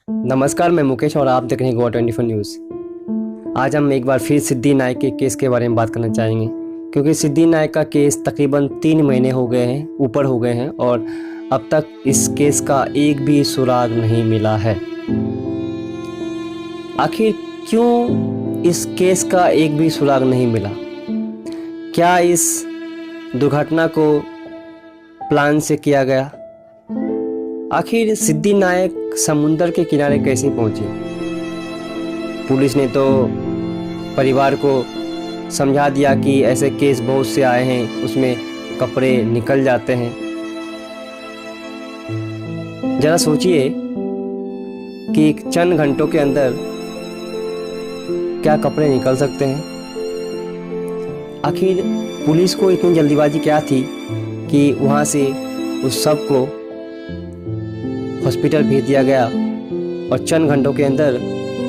नमस्कार, मैं मुकेश और आप देख रहे हैं गोवा24 न्यूज़। आज हम एक बार फिर सिद्धि नायक के केस के बारे में बात करना चाहेंगे, क्योंकि सिद्धि नायक का केस तकरीबन 3 महीने ऊपर हो गए हैं और अब तक इस केस का एक भी सुराग नहीं मिला है। आखिर क्यों इस केस का एक भी सुराग नहीं मिला? क्या इस दुर्घटना को प्लान से किया गया? आखिर सिद्धि नायक समुंदर के किनारे कैसे पहुंचे? पुलिस ने तो परिवार को समझा दिया कि ऐसे केस बहुत से आए हैं, उसमें कपड़े निकल जाते हैं। जरा सोचिए कि चंद घंटों के अंदर क्या कपड़े निकल सकते हैं। आखिर पुलिस को इतनी जल्दीबाजी क्या थी कि वहां से उस सब को हॉस्पिटल भेज दिया गया और चंद घंटों के अंदर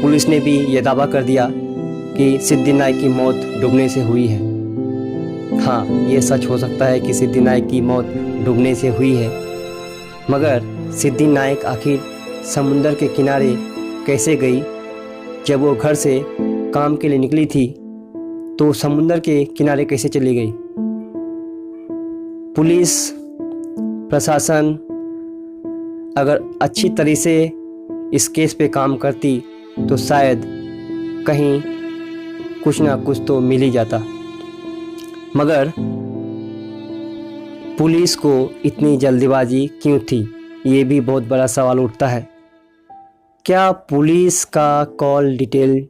पुलिस ने भी ये दावा कर दिया कि सिद्धि नायक की मौत डूबने से हुई है। हाँ, ये सच हो सकता है कि सिद्धि नायक की मौत डूबने से हुई है, मगर सिद्धि नायक आखिर समुंदर के किनारे कैसे गई? जब वो घर से काम के लिए निकली थी तो समुंदर के किनारे कैसे चली गई? पुलिस प्रशासन अगर अच्छी तरह से इस केस पे काम करती तो शायद कहीं कुछ ना कुछ तो मिल ही जाता, मगर पुलिस को इतनी जल्दीबाजी क्यों थी? ये भी बहुत बड़ा सवाल उठता है। क्या पुलिस का कॉल डिटेल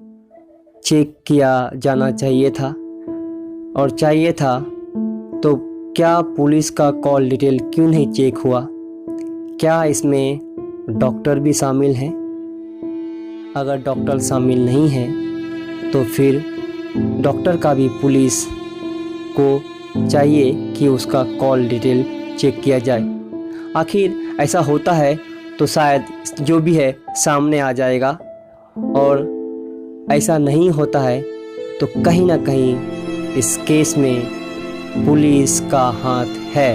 चेक किया जाना चाहिए था? और चाहिए था तो क्या पुलिस का कॉल डिटेल क्यों नहीं चेक हुआ? क्या इसमें डॉक्टर भी शामिल हैं? अगर डॉक्टर शामिल नहीं हैं तो फिर डॉक्टर का भी पुलिस को चाहिए कि उसका कॉल डिटेल चेक किया जाए। आखिर ऐसा होता है तो शायद जो भी है सामने आ जाएगा, और ऐसा नहीं होता है तो कहीं ना कहीं इस केस में पुलिस का हाथ है,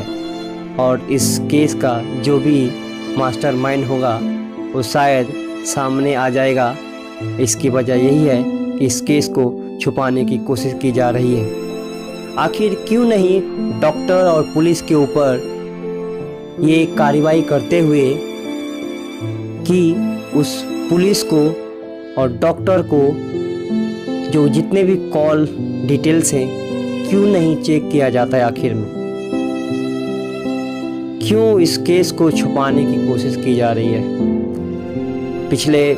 और इस केस का जो भी मास्टरमाइंड होगा वो शायद सामने आ जाएगा। इसकी वजह यही है कि इस केस को छुपाने की कोशिश की जा रही है। आखिर क्यों नहीं डॉक्टर और पुलिस के ऊपर ये कार्रवाई करते हुए कि उस पुलिस को और डॉक्टर को जो जितने भी कॉल डिटेल्स हैं क्यों नहीं चेक किया जाता है? आखिर में क्यों इस केस को छुपाने की कोशिश की जा रही है? पिछले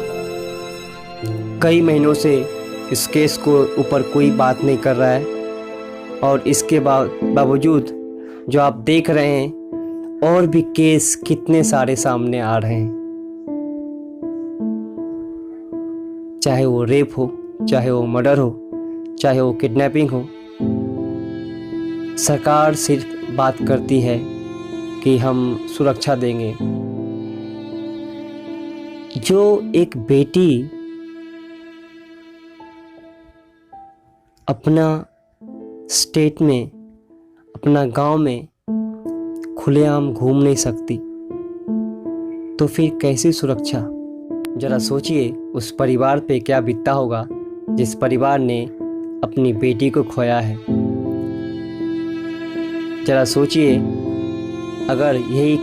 कई महीनों से इस केस को ऊपर कोई बात नहीं कर रहा है, और इसके बावजूद जो आप देख रहे हैं और भी केस कितने सारे सामने आ रहे हैं। चाहे वो रेप हो, चाहे वो मर्डर हो, चाहे वो किडनैपिंग हो, सरकार सिर्फ बात करती है कि हम सुरक्षा देंगे। जो एक बेटी अपना स्टेट में, अपना गांव में खुलेआम घूम नहीं सकती, तो फिर कैसी सुरक्षा? जरा सोचिए उस परिवार पे क्या बीतता होगा जिस परिवार ने अपनी बेटी को खोया है। जरा सोचिए अगर यही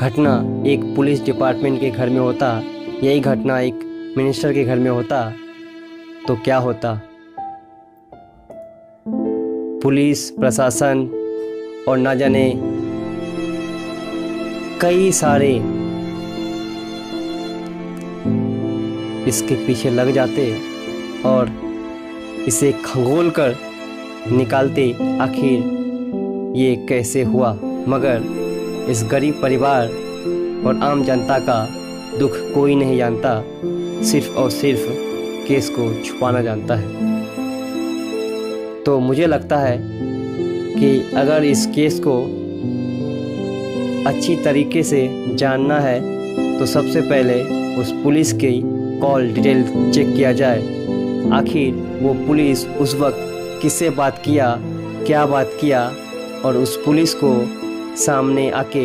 घटना एक पुलिस डिपार्टमेंट के घर में होता, यही घटना एक मिनिस्टर के घर में होता तो क्या होता? पुलिस प्रशासन और ना जाने कई सारे इसके पीछे लग जाते और इसे खंगोल कर निकालते आखिर ये कैसे हुआ। मगर इस गरीब परिवार और आम जनता का दुख कोई नहीं जानता, सिर्फ और सिर्फ केस को छुपाना जानता है। तो मुझे लगता है कि अगर इस केस को अच्छी तरीके से जानना है तो सबसे पहले उस पुलिस की कॉल डिटेल चेक किया जाए। आखिर वो पुलिस उस वक्त किससे बात किया, क्या बात किया, और उस पुलिस को सामने आके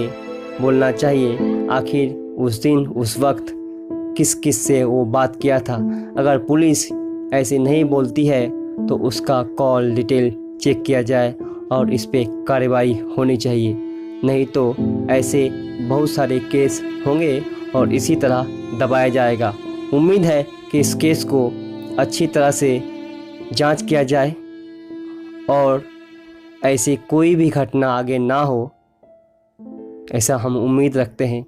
बोलना चाहिए आखिर उस दिन उस वक्त किस किस से वो बात किया था। अगर पुलिस ऐसे नहीं बोलती है तो उसका कॉल डिटेल चेक किया जाए और इस पे कार्रवाई होनी चाहिए। नहीं तो ऐसे बहुत सारे केस होंगे और इसी तरह दबाया जाएगा। उम्मीद है कि इस केस को अच्छी तरह से जांच किया जाए और ऐसी कोई भी घटना आगे ना हो, ऐसा हम उम्मीद रखते हैं।